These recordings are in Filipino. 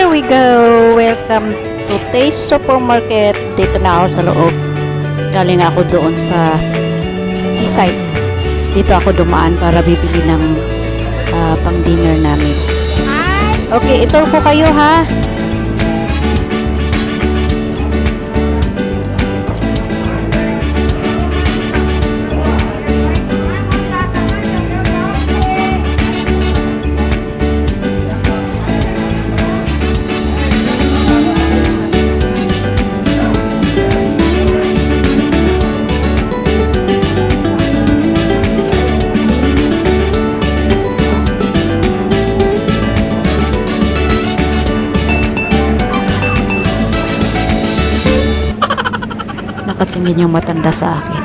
Here we go! Welcome to Taste Supermarket. Dito na ako sa loob. Galing ako doon sa seaside. Dito ako dumaan para bibili ng pang dinner namin. Okay, ito po kayo ha. Nakatingin yung matanda sa akin.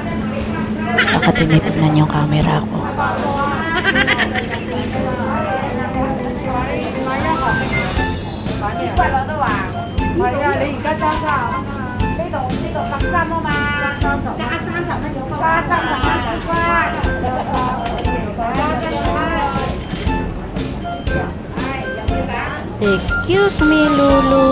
Nakatinitignan yung camera ko. Excuse me, Lulu.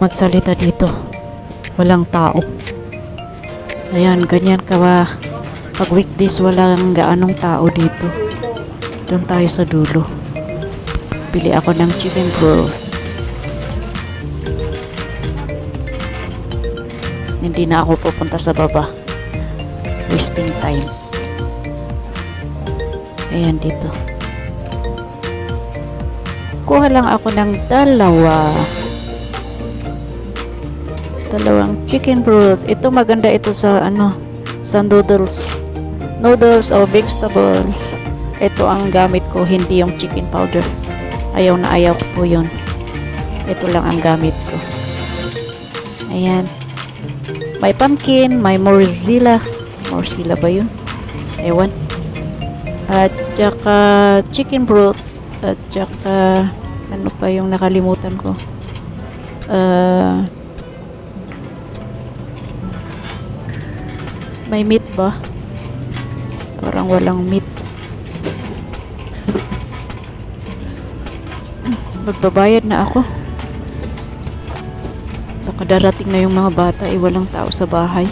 Magsalita dito. Walang tao. Ayan, ganyan ka ba? Pag weekdays walang gaanong tao dito. Doon tayo sa dulo. Pili ako ng chicken broth. Hindi na ako pupunta sa baba. Wasting time. Ayan dito. Kuha lang ako ng dalawang chicken broth. Ito maganda ito sa sa noodles o vegetables. Ito ang gamit ko, hindi yung chicken powder. Ayaw na ayaw ko po yun. Ito lang ang gamit ko. Ayan, may pumpkin, may mozzarella ba yun? Ewan. At saka chicken broth. At saka ano pa yung nakalimutan ko? May meat ba? Parang walang meat. Magbabayad na ako. Baka darating na yung mga bata, walang tao sa bahay.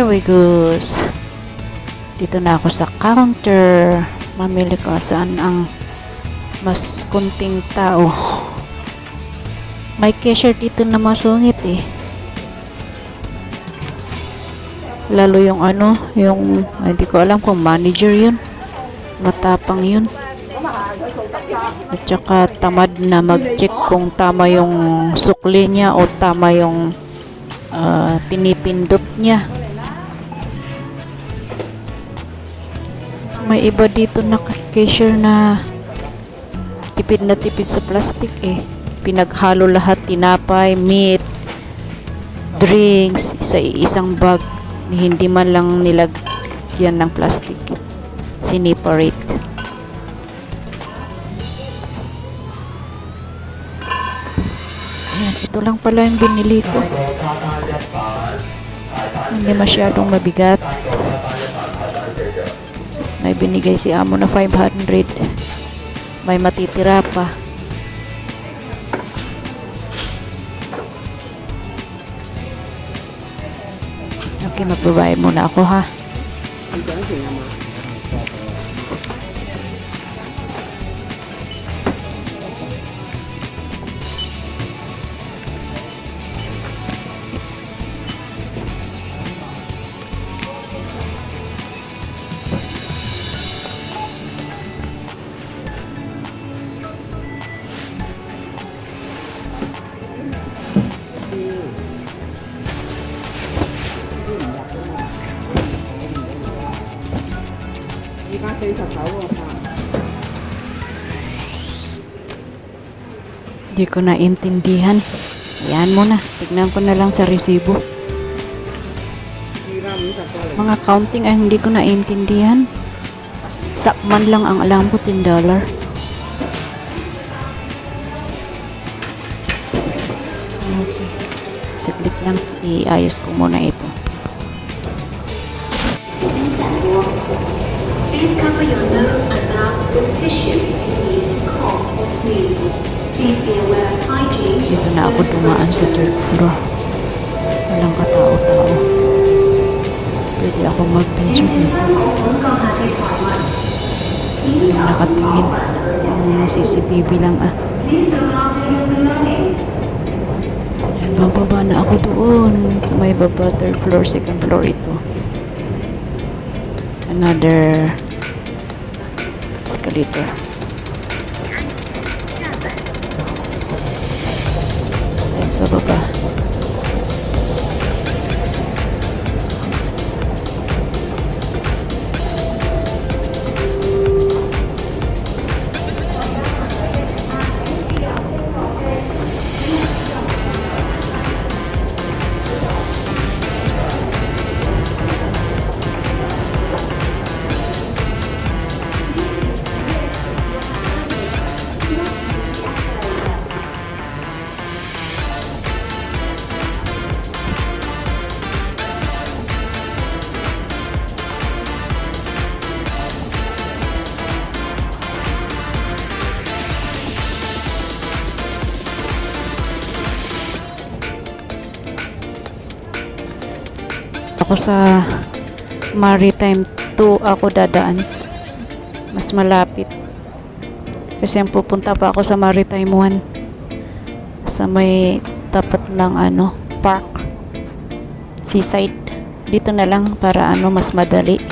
we goes. Dito na ako sa counter. Mamili ko saan ang mas kunting tao. May cashier dito na masungit eh. Lalo yung hindi ko alam kung manager yun. Matapang yun. At saka tamad na mag-check kung tama yung sukli niya o tama yung pinipindot niya. May iba dito na cashier na tipid sa plastic eh. Pinaghalo lahat, tinapay, meat, drinks sa isang bag. Hindi man lang nilagyan ng plastic. Siniparate. Ayan, ito lang pala yung binili ko. Hindi masyadong mabigat. May binigay si amo na 500. May matitira pa. Okay, magbabayad muna ako ha. Hindi ko naintindihan. Ayan mo na. Tignan ko na lang sa resibo. Mga counting ay hindi ko naintindihan. Sakman lang ang alam ko, $10. Okay. Saglit lang. Iayos ko muna ito. Please cover your nose and mouth with tissue if you need to cough or sneeze. Please be aware of hygiene. Dito na ako dumaan sa third floor. Walang katao-tao. Pwede ako mag-video dito. Walang nakatingin. Ang CCTV lang ah. Ayan, bababa na ako doon. Sa may baba, third floor, second floor ito. Another escalator. Ayan sa baba. Ako sa Maritime 2 ako dadaan. Mas malapit. Kasi ang pupunta pa ako sa Maritime 1. Sa may tapat ng park. Seaside. Dito na lang para mas madali.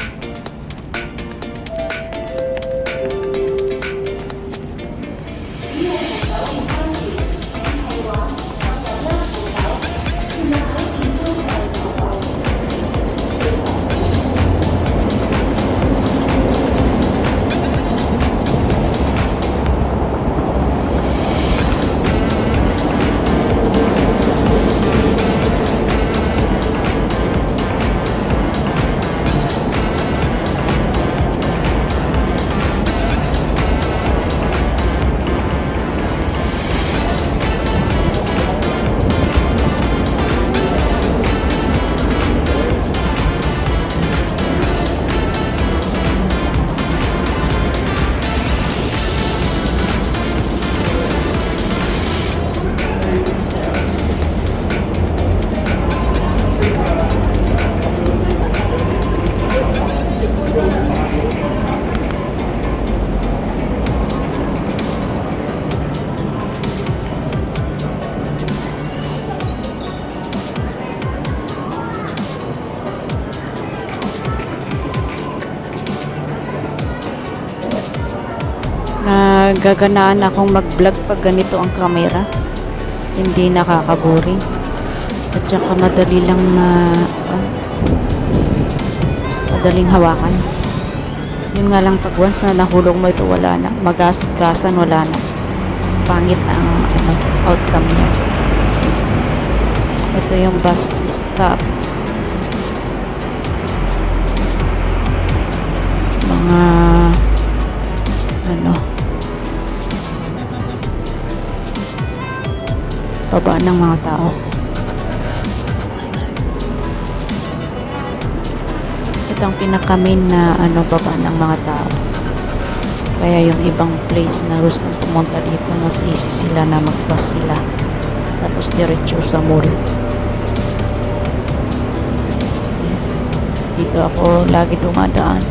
Nagaganaan akong mag-vlog pag ganito ang camera. Hindi nakakaboring. At saka madali lang madaling hawakan. Yun nga lang pag once na nahulog mo ito, wala na. Magasgasan, wala na. Pangit ang outcome niya. Ito yung bus stop. Mga baba ng mga tao. Ito ang pinaka-main na baba ng mga tao. Kaya yung ibang place na gustong pumunta dito, mas easy sila na mag-bus sila. Tapos diretso sa mall. Dito ako lagi dumadaan.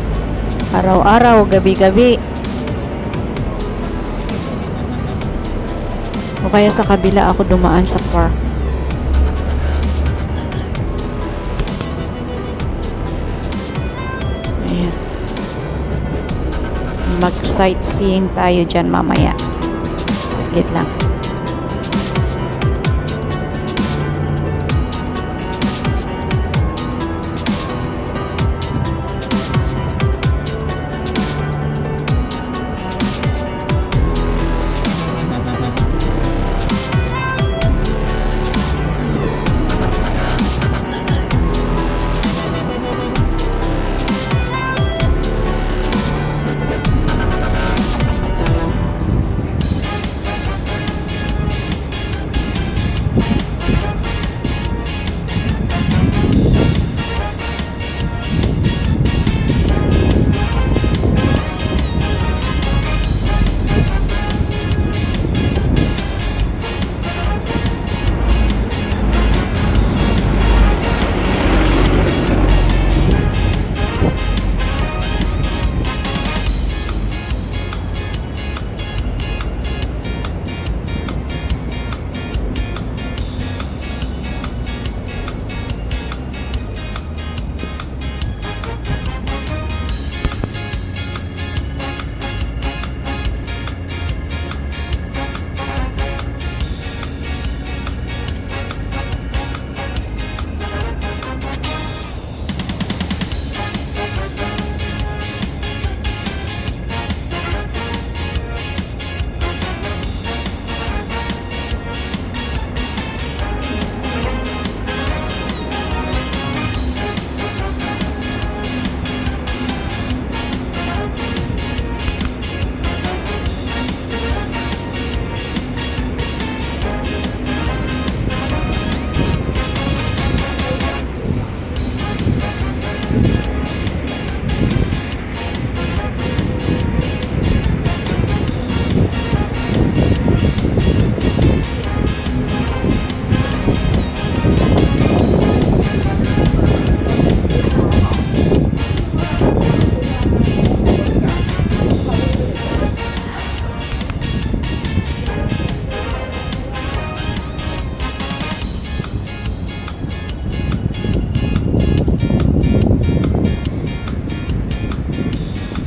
Araw-araw, gabi-gabi. O kaya sa kabila ako dumaan sa park. Ayan. Mag-sightseeing tayo dyan mamaya. Saglit lang.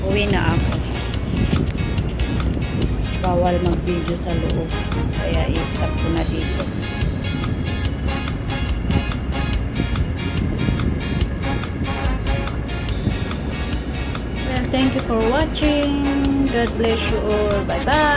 Uwi na ako. Bawal mag-video sa loob. Kaya i-stop ko na dito. Well, thank you for watching. God bless you all. Bye-bye.